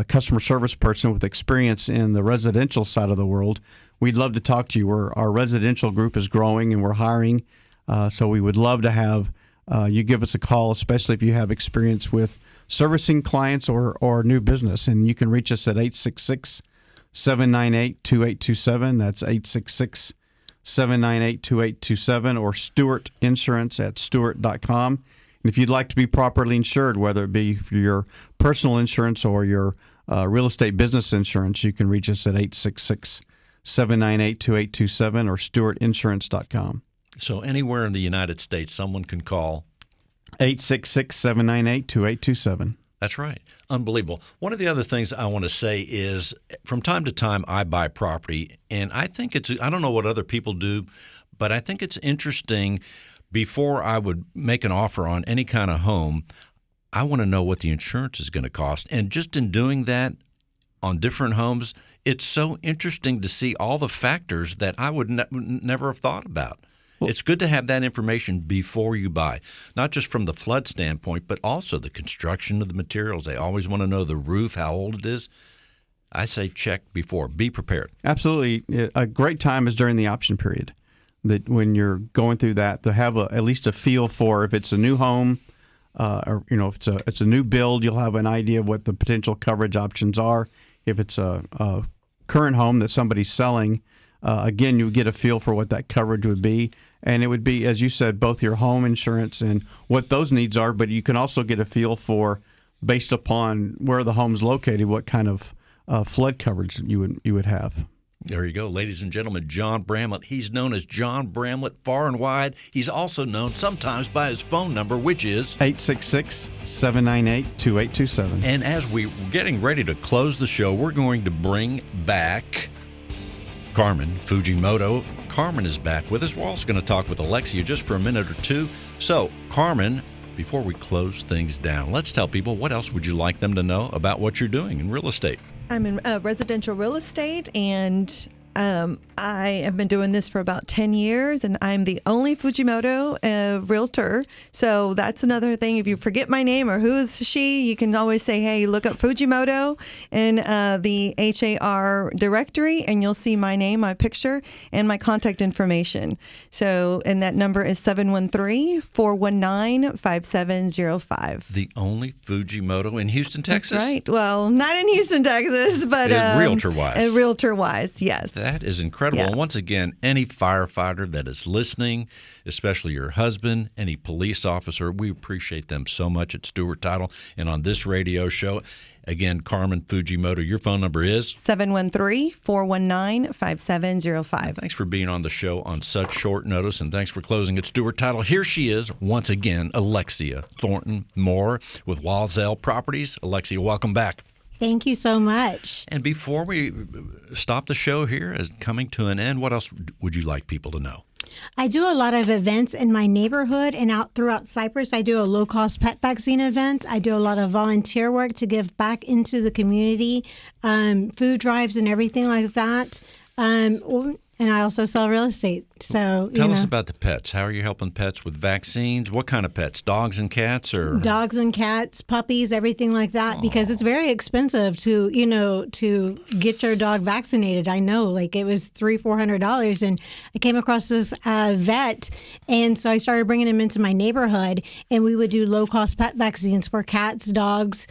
S8: customer service person with experience in the residential side of the world, we'd love to talk to you. Our residential group is growing and we're hiring, so we would love to have you give us a call, especially if you have experience with servicing clients or new business. And you can reach us at 866-798-2827. That's 866-798-2827, or Stewart Insurance at stewart.com. And if you'd like to be properly insured, whether it be for your personal insurance or your real estate business insurance, you can reach us at 866-798-2827 or stewartinsurance.com.
S3: So anywhere in the United States, someone can call
S8: 866-798-2827.
S3: That's right. Unbelievable. One of the other things I want to say is from time to time I buy property, and I think I don't know what other people do, but I think it's interesting. Before I would make an offer on any kind of home, I want to know what the insurance is going to cost. And just in doing that on different homes, it's so interesting to see all the factors that I would never have thought about. Well, it's good to have that information before you buy, not just from the flood standpoint, but also the construction of the materials. They always want to know the roof, how old it is. I say check before. Be prepared.
S8: Absolutely. A great time is during the option period. That when you're going through that, to have at least a feel for if it's a new home, or if it's a new build, you'll have an idea of what the potential coverage options are. If it's a current home that somebody's selling, again, you get a feel for what that coverage would be. And it would be, as you said, both your home insurance and what those needs are, but you can also get a feel for, based upon where the home's located, what kind of flood coverage you would have.
S3: There you go, ladies and gentlemen, John Bramlett. He's known as John Bramlett far and wide. He's also known sometimes by his phone number, which is
S8: 866-798-2827.
S3: And as we're getting ready to close the show, we're going to bring back Carmen Fujimoto. Carmen is back with us. We're also going to talk with Alexia just for a minute or two. So, Carmen, before we close things down, let's tell people, what else would you like them to know about what you're doing in real estate?
S6: I'm in residential real estate, and I have been doing this for about 10 years, and I'm the only Fujimoto realtor. So that's another thing. If you forget my name or who is she, you can always say, hey, look up Fujimoto in the HAR directory, and you'll see my name, my picture, and my contact information. So, and that number is 713-419-5705.
S3: The only Fujimoto in Houston, Texas?
S6: That's right. Well, not in Houston, Texas, but
S3: realtor-wise.
S6: Realtor-wise, yes.
S3: That is incredible.
S6: Yeah.
S3: And once again, any firefighter that is listening, especially your husband, any police officer, we appreciate them so much at Stewart Title and on this radio show. Again, Carmen Fujimoto, your phone number is?
S6: 713-419-5705.
S3: Thanks for being on the show on such short notice, and thanks for closing at Stewart Title. Here she is, once again, Alexia Thornton Moore with Walzell Properties. Alexia, welcome back.
S7: Thank you so much.
S3: And before we stop the show here as coming to an end, what else would you like people to know?
S7: I do a lot of events in my neighborhood and out throughout Cypress. I do a low-cost pet vaccine event. I do a lot of volunteer work to give back into the community, food drives and everything like that. And I also sell real estate. So
S3: tell us about the pets. How are you helping pets with vaccines? What kind of pets? Dogs and cats, or
S7: dogs and cats, puppies, everything like that? Because it's very expensive to get your dog vaccinated. I know, like it was $300-400, and I came across this vet, and so I started bringing him into my neighborhood, and we would do low cost pet vaccines for cats, dogs,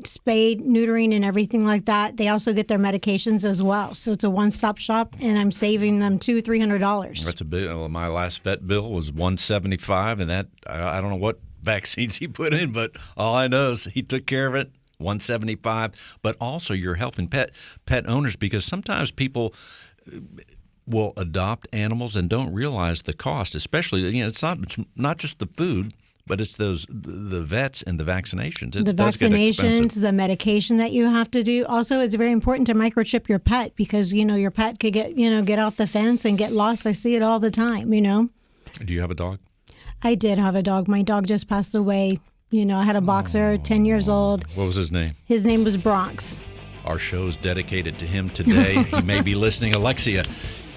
S7: spade, neutering, and everything like that. They also get their medications as well. So it's a one-stop shop, and I'm saving them $200-300.
S3: That's a bill. My last vet bill was $175, and that I don't know what vaccines he put in, but all I know is he took care of it. $175. But also, you're helping pet owners, because sometimes people will adopt animals and don't realize the cost. Especially, it's not just the food, but it's the vets and the vaccinations.
S7: The vaccinations, the medication that you have to do. Also, it's very important to microchip your pet, because, your pet could get out the fence and get lost. I see it all the time,
S3: Do you have a dog?
S7: I did have a dog. My dog just passed away. I had a boxer, 10 years old.
S3: What was his name?
S7: His name was Bronx.
S3: Our show is dedicated to him today. He may be listening. Alexia,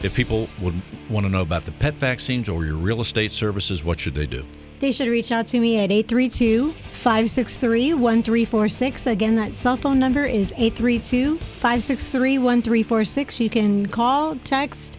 S3: if people would want to know about the pet vaccines or your real estate services, what should they do?
S7: They should reach out to me at 832-563-1346. Again, that cell phone number is 832-563-1346. You can call, text.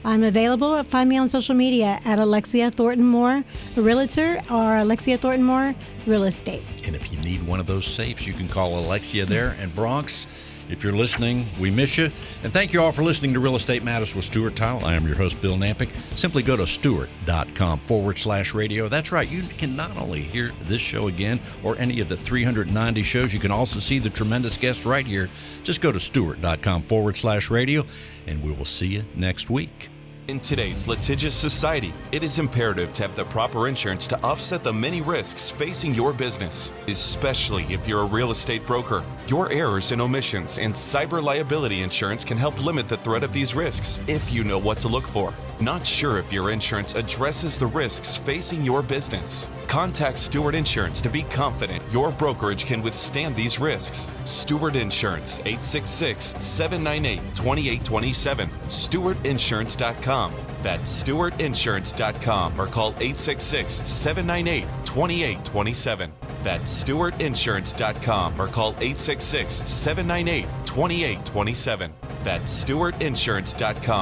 S7: I'm available. Find me on social media at Alexia Thornton Moore, Realtor, or Alexia Thornton Moore, Real Estate.
S3: And if you need one of those safes, you can call Alexia there. And Bronx, if you're listening, we miss you. And thank you all for listening to Real Estate Matters with Stewart Title. I am your host, Bill Nampick. Simply go to stewart.com/radio. That's right. You can not only hear this show again or any of the 390 shows, you can also see the tremendous guests right here. Just go to stewart.com/radio, and we will see you next week.
S5: In today's litigious society, it is imperative to have the proper insurance to offset the many risks facing your business, especially if you're a real estate broker. Your errors and omissions and cyber liability insurance can help limit the threat of these risks if you know what to look for. Not sure if your insurance addresses the risks facing your business? Contact Stewart Insurance to be confident your brokerage can withstand these risks. Stewart Insurance, 866-798-2827. StewartInsurance.com. That's StewartInsurance.com, or call 866-798-2827. That's StewartInsurance.com, or call 866-798-2827. That's StewartInsurance.com,